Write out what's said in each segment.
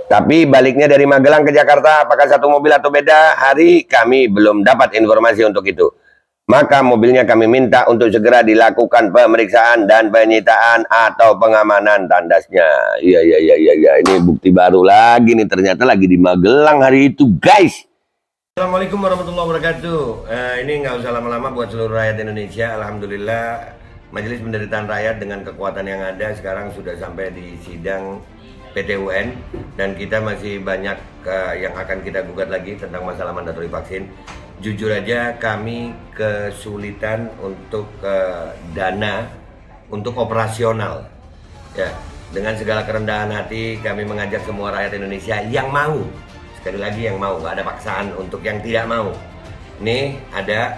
Tapi baliknya dari Magelang ke Jakarta, apakah satu mobil atau beda hari, kami belum dapat informasi untuk itu. Maka mobilnya kami minta untuk segera dilakukan pemeriksaan dan penyitaan atau pengamanan tandasnya. Iya. Ini bukti baru lagi nih, ternyata lagi di Magelang hari itu, guys. Assalamualaikum warahmatullahi wabarakatuh. Ini nggak usah lama-lama buat seluruh rakyat Indonesia. Alhamdulillah, Majelis Penderitaan Rakyat dengan kekuatan yang ada sekarang sudah sampai di sidang PT UN, dan kita masih banyak yang akan kita gugat lagi tentang masalah mandatori vaksin. Jujur aja kami kesulitan untuk dana untuk operasional. Ya, dengan segala kerendahan hati kami mengajak semua rakyat Indonesia yang mau, sekali lagi yang mau, nggak ada paksaan untuk yang tidak mau. Nih ada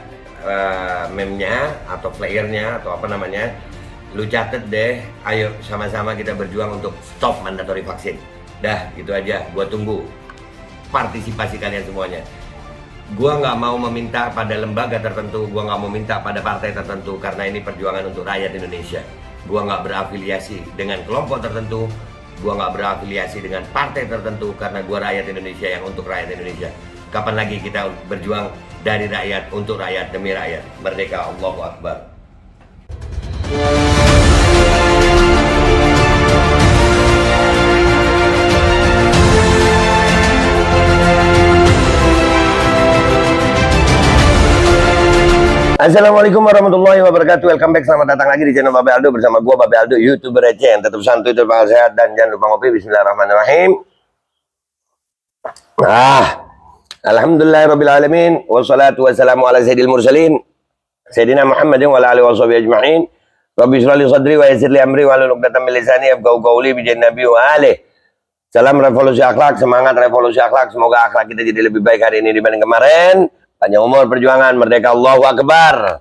meme-nya atau flyernya atau apa namanya, lu catet deh, ayo sama-sama kita berjuang untuk stop mandatori vaksin. Dah, gitu aja, gua tunggu partisipasi kalian semuanya. Gua nggak mau meminta pada lembaga tertentu, gua nggak mau minta pada partai tertentu, karena ini perjuangan untuk rakyat Indonesia. Gua nggak berafiliasi dengan kelompok tertentu, gua nggak berafiliasi dengan partai tertentu, karena gua rakyat Indonesia yang untuk rakyat Indonesia. Kapan lagi kita berjuang dari rakyat untuk rakyat demi rakyat? Merdeka, Allahu Akbar. Assalamualaikum warahmatullahi wabarakatuh. Welcome back, selamat datang lagi di channel Babe Aldo bersama gua Babe Aldo, YouTuber receh yang tetap santuy, tetap sehat, dan jangan lupa ngopi. Bismillahirrahmanirrahim. Alhamdulillahirabbil alamin, wassalatu wassalamu ala sayyidil mursalin sayyidina Muhammadin wa ala alihi washabihi ajma'in. Rabbi shrah li sadri wa yassir li amri wahlul 'uqdatam min lisani yafqahu qawli bi nabi wa alihi. Salam revolusi akhlak, semangat revolusi akhlak. Semoga akhlak kita jadi lebih baik hari ini dibanding kemarin. Panjang umur perjuangan, merdeka, Allahu Akbar.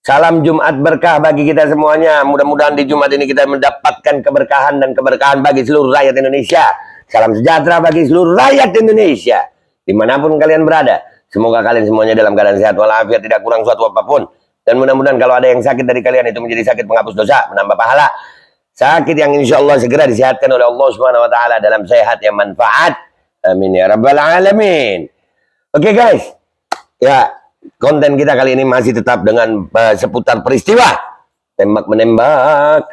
Salam Jumat berkah bagi kita semuanya. Mudah-mudahan di Jumat ini kita mendapatkan keberkahan dan keberkahan bagi seluruh rakyat Indonesia. Salam sejahtera bagi seluruh rakyat Indonesia, dimanapun kalian berada. Semoga kalian semuanya dalam keadaan sehat walafiat, tidak kurang suatu apapun. Dan mudah-mudahan kalau ada yang sakit dari kalian, itu menjadi sakit penghapus dosa, menambah pahala. Sakit yang insya Allah segera disehatkan oleh Allah Subhanahu Wa Taala dalam sehat yang manfaat. Amin ya rabbal alamin. Oke guys. Ya, konten kita kali ini masih tetap dengan seputar peristiwa tembak-menembak.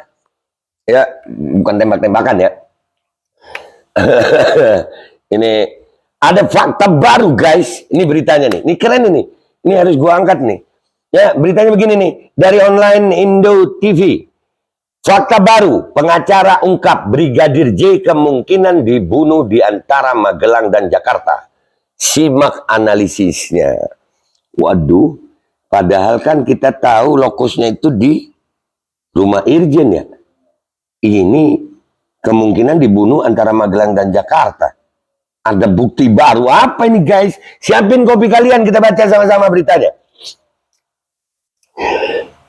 Ya, bukan tembak-tembakan ya. Ini ada fakta baru guys. Ini beritanya nih. Ini keren ini. Ini harus gua angkat nih. Ya, beritanya begini nih. Dari online Indo TV. Fakta baru, pengacara ungkap Brigadir J kemungkinan dibunuh di antara Magelang dan Jakarta. Simak analisisnya. Waduh, padahal kan kita tahu lokusnya itu di rumah Irjen ya. Ini kemungkinan dibunuh antara Magelang dan Jakarta. Ada bukti baru apa ini guys? Siapin kopi kalian, kita baca sama-sama beritanya.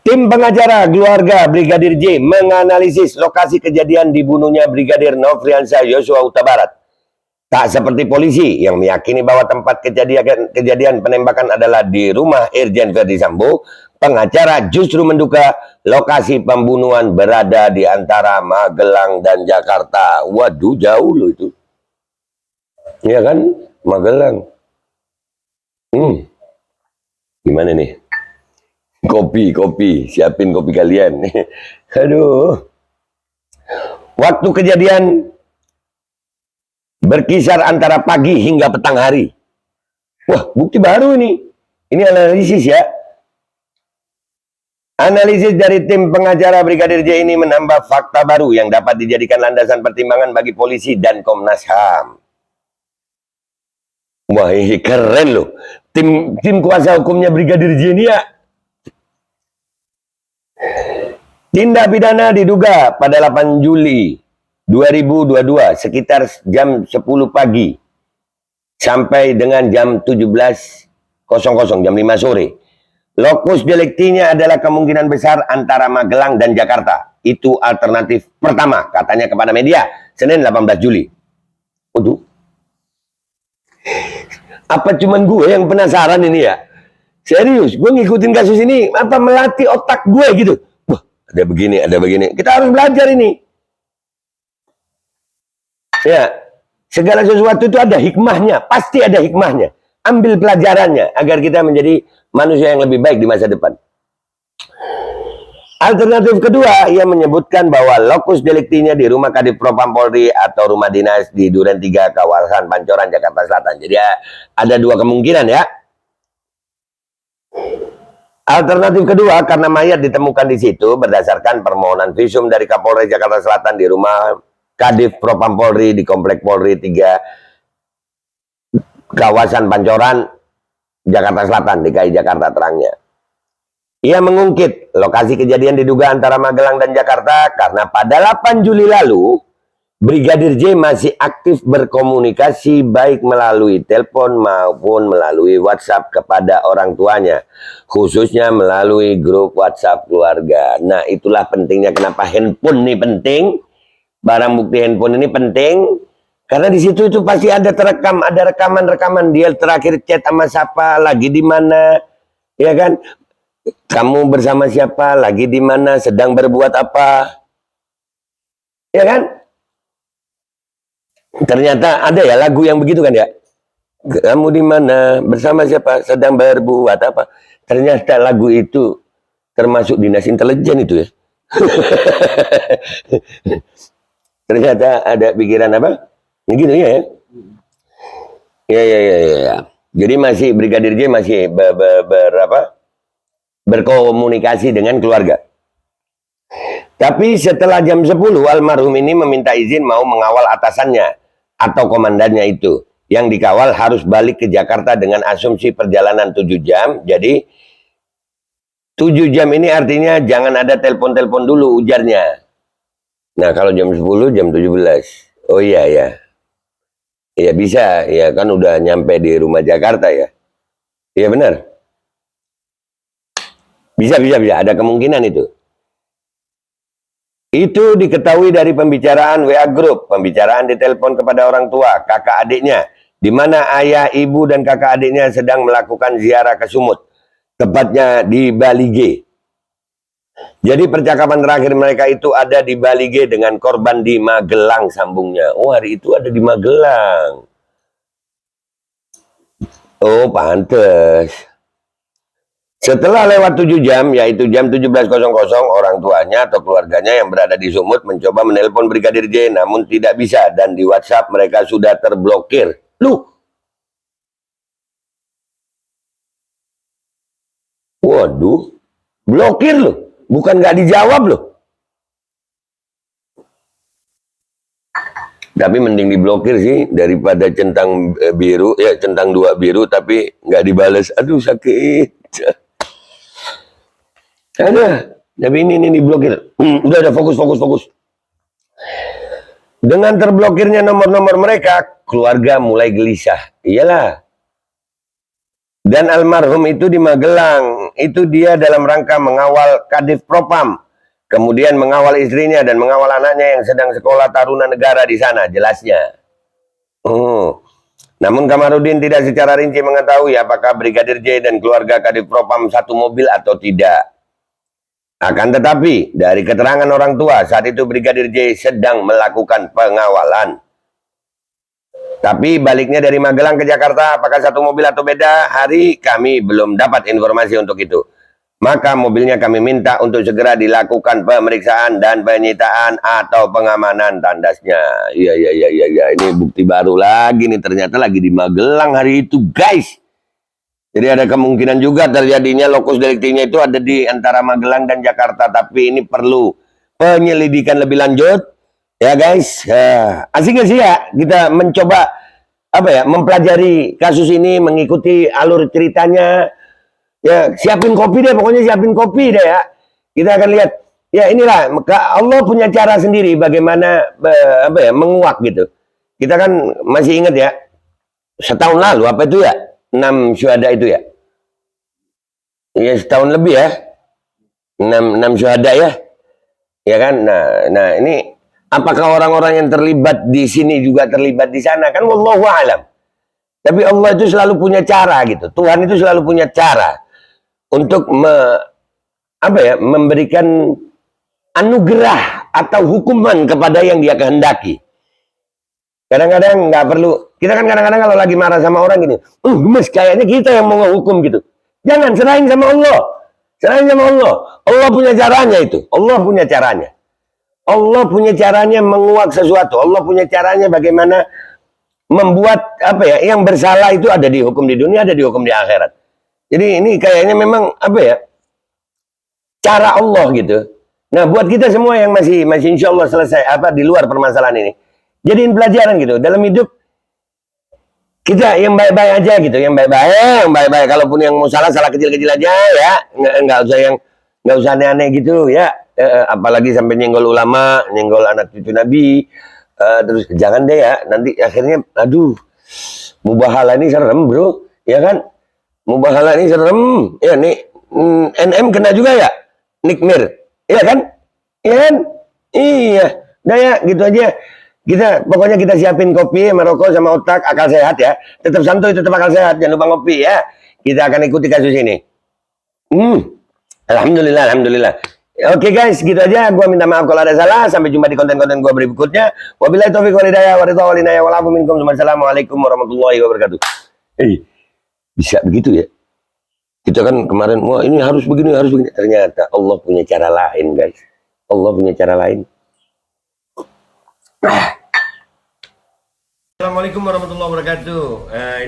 Tim pengacara keluarga Brigadir J menganalisis lokasi kejadian dibunuhnya Brigadir Nofriansah Yosua Huta Barat. Tak seperti polisi yang meyakini bahwa tempat kejadian penembakan adalah di rumah Irjen Verdi Sambo, pengacara justru menduga lokasi pembunuhan berada di antara Magelang dan Jakarta. Waduh, jauh loh itu. Iya kan? Magelang. Gimana nih? Kopi. Siapin kopi kalian. Aduh. Waktu kejadian berkisar antara pagi hingga petang hari. Wah, bukti baru ini. Ini analisis ya. Analisis dari tim pengacara Brigadir J ini menambah fakta baru yang dapat dijadikan landasan pertimbangan bagi polisi dan Komnas HAM. Wah, ini keren loh. Tim kuasa hukumnya Brigadir J ini ya. Tindak pidana diduga pada 8 Juli 2022 sekitar jam 10 pagi sampai dengan jam 17.00, jam 5 sore. Lokus deliktinya adalah kemungkinan besar antara Magelang dan Jakarta. Itu alternatif pertama, katanya kepada media Senin 18 Juli. Waduh. Apa cuman gue yang penasaran ini ya? Serius, gue ngikutin kasus ini apa melatih otak gue gitu. Wah, ada begini. Kita harus belajar ini. Ya, Segala sesuatu itu ada hikmahnya, pasti ada hikmahnya. Ambil pelajarannya agar kita menjadi manusia yang lebih baik di masa depan. Alternatif kedua, ia menyebutkan bahwa lokus deliktinya di rumah Kadif Propam Polri atau rumah dinas di Duren 3, kawasan Pancoran, Jakarta Selatan. Jadi ada dua kemungkinan ya. Alternatif kedua, karena mayat ditemukan di situ berdasarkan permohonan visum dari Kapolres Jakarta Selatan di rumah Kadif Propam Polri di Komplek Polri 3, kawasan Pancoran, Jakarta Selatan, DKI Jakarta terangnya. Ia mengungkit lokasi kejadian diduga antara Magelang dan Jakarta karena pada 8 Juli lalu, Brigadir J masih aktif berkomunikasi baik melalui telepon maupun melalui WhatsApp kepada orang tuanya, khususnya melalui grup WhatsApp keluarga. Nah, itulah pentingnya kenapa handphone ini penting, barang bukti handphone ini penting, karena di situ itu pasti ada terekam, ada rekaman-rekaman dia terakhir chat sama siapa, lagi di mana, ya kan? Kamu bersama siapa, lagi di mana, sedang berbuat apa, ya kan? Ternyata ada ya lagu yang begitu kan ya. Kamu di mana, bersama siapa, sedang berbuat apa. Ternyata lagu itu termasuk dinas intelijen itu ya. Ternyata ada pikiran apa? Gitu ya. Ya. Jadi masih Brigadir J masih berkomunikasi dengan keluarga. Tapi setelah jam 10, almarhum ini meminta izin mau mengawal atasannya atau komandannya itu. Yang dikawal harus balik ke Jakarta dengan asumsi perjalanan 7 jam. Jadi 7 jam ini artinya jangan ada telepon-telepon dulu ujarnya. Nah kalau jam 10, jam 17. Oh iya ya. Iya bisa, ya kan udah nyampe di rumah Jakarta ya. Iya benar. Bisa, ada kemungkinan itu. Itu diketahui dari pembicaraan WA Group, pembicaraan di telepon kepada orang tua, kakak adiknya, di mana ayah, ibu, dan kakak adiknya sedang melakukan ziarah ke Sumut, tepatnya di Bali G. Jadi percakapan terakhir mereka itu ada di Bali G dengan korban di Magelang, sambungnya. Oh, hari itu ada di Magelang. Oh, pantes. Setelah lewat 7 jam, yaitu jam 17.00, orang tuanya atau keluarganya yang berada di Sumut mencoba menelpon Brigadir J, namun tidak bisa, dan di WhatsApp mereka sudah terblokir. Loh? Waduh, blokir loh, bukan nggak dijawab loh. Tapi mending diblokir sih daripada centang biru, ya centang 2 biru tapi nggak dibales. Aduh sakit. Ada, tapi ini diblokir. Udah fokus. Dengan terblokirnya nomor-nomor mereka, keluarga mulai gelisah. Iyalah. Dan almarhum itu di Magelang, itu dia dalam rangka mengawal Kadif Propam, kemudian mengawal istrinya dan mengawal anaknya yang sedang sekolah Taruna Negara di sana, jelasnya. Namun Kamarudin tidak secara rinci mengetahui apakah Brigadir J dan keluarga Kadif Propam satu mobil atau tidak. Akan tetapi, dari keterangan orang tua, saat itu Brigadir J sedang melakukan pengawalan. Tapi baliknya dari Magelang ke Jakarta, apakah satu mobil atau beda hari, kami belum dapat informasi untuk itu. Maka mobilnya kami minta untuk segera dilakukan pemeriksaan dan penyitaan atau pengamanan tandasnya. Iya, ini bukti baru lagi nih, ternyata lagi di Magelang hari itu, guys. Jadi ada kemungkinan juga terjadinya lokus deliktinya itu ada di antara Magelang dan Jakarta. Tapi ini perlu penyelidikan lebih lanjut. Ya guys, asik gak sih ya kita mencoba mempelajari kasus ini, mengikuti alur ceritanya. Ya siapin kopi deh, pokoknya siapin kopi deh ya. Kita akan lihat. Ya inilah, Allah punya cara sendiri bagaimana menguak gitu. Kita kan masih ingat ya, setahun lalu apa itu ya? 6 syuhada itu ya. Ya setahun lebih ya. 6 syuhada ya. Ya kan? Nah ini apakah orang-orang yang terlibat di sini juga terlibat di sana? Kan wallahu alam. Tapi Allah itu selalu punya cara gitu. Tuhan itu selalu punya cara untuk memberikan anugerah atau hukuman kepada yang dia kehendaki. Kadang-kadang nggak perlu. Kita kan kadang-kadang kalau lagi marah sama orang gini, gemes, kayaknya kita yang mau ngehukum gitu. Jangan, serahin sama Allah. Serahin sama Allah. Allah punya caranya itu. Allah punya caranya. Allah punya caranya menguak sesuatu. Allah punya caranya bagaimana membuat apa ya, yang bersalah itu ada dihukum di dunia, ada dihukum di akhirat. Jadi ini kayaknya memang apa ya, cara Allah gitu. Nah, buat kita semua yang masih insya Allah selesai apa di luar permasalahan ini, jadiin pelajaran gitu dalam hidup kita, yang baik-baik aja gitu, yang baik-baik. Kalaupun yang mau salah kecil-kecil aja ya, nggak usah aneh-aneh gitu ya. Apalagi sampai nyenggol ulama, nyenggol anak cucu Nabi. Terus jangan deh ya, nanti akhirnya aduh, mubahala ini serem bro, ya kan? Mubahala ini serem, ya nih NM kena juga ya, Nikmir, iya kan? Iya kan? Iya, udah ya gitu aja. Pokoknya kita siapin kopi, merokok sama otak, akal sehat ya. Tetap santuy, tetap akal sehat, jangan lupa ngopi ya. Kita akan ikuti kasus ini. Alhamdulillah. Oke guys, gitu aja. Gua minta maaf kalau ada salah. Sampai jumpa di konten-konten gua berikutnya. Wabillahi taufiq wal hidayah, waridha wal inayah, wal afu minkum. Wassalamualaikum warahmatullahi wabarakatuh. Bisa begitu ya? Kita kan kemarin, wah ini harus begini. Ternyata Allah punya cara lain guys. Allah punya cara lain. Assalamualaikum warahmatullahi wabarakatuh.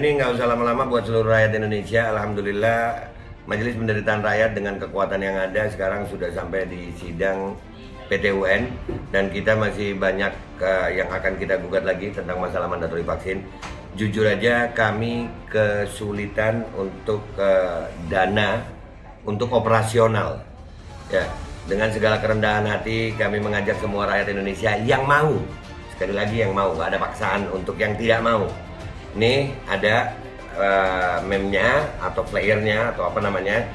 Ini nggak usah lama-lama buat seluruh rakyat Indonesia. Alhamdulillah, Majelis Penderitaan Rakyat dengan kekuatan yang ada sekarang sudah sampai di sidang PT UN, dan kita masih banyak yang akan kita gugat lagi tentang masalah mandatori vaksin. Jujur aja kami kesulitan untuk dana untuk operasional. Ya, dengan segala kerendahan hati kami mengajak semua rakyat Indonesia yang mau, sekali lagi yang mau, nggak ada paksaan untuk yang tidak mau. Nih ada meme-nya atau flyernya atau apa namanya,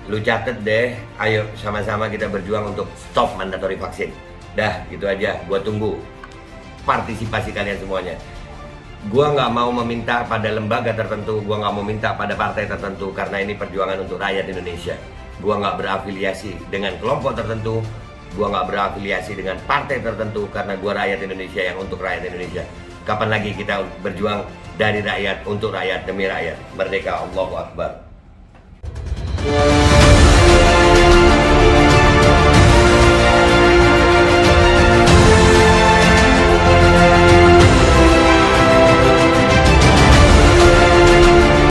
lu catet deh, ayo sama-sama kita berjuang untuk stop mandatori vaksin. Dah gitu aja, gua tunggu partisipasi kalian semuanya. Gua nggak mau meminta pada lembaga tertentu, gua nggak mau minta pada partai tertentu, karena ini perjuangan untuk rakyat Indonesia. Gua nggak berafiliasi dengan kelompok tertentu, gua nggak berafiliasi dengan partai tertentu, karena gua rakyat Indonesia yang untuk rakyat Indonesia. Kapan lagi kita berjuang dari rakyat untuk rakyat demi rakyat? Merdeka, Allahu Akbar.